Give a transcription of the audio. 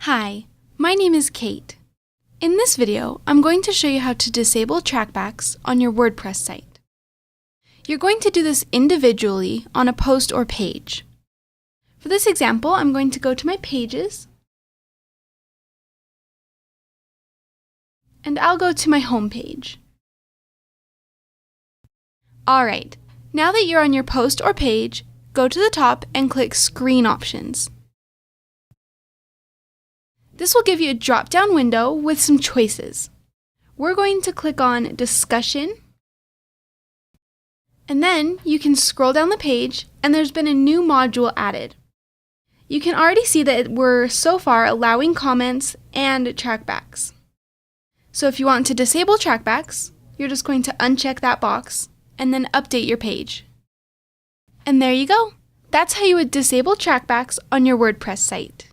Hi, my name is Kate. In this video, I'm going to show you how to disable trackbacks on your WordPress site. You're going to do this individually on a post or page. For this example, I'm going to go to my pages, and I'll go to my home page. Alright, now that you're on your post or page, go to the top and click Screen Options. This will give you a drop-down window with some choices. We're going to click on Discussion, and then you can scroll down the page and there's been a new module added. You can already see that we're so far allowing comments and trackbacks. So if you want to disable trackbacks, you're just going to uncheck that box and then update your page. And there you go. That's how you would disable trackbacks on your WordPress site.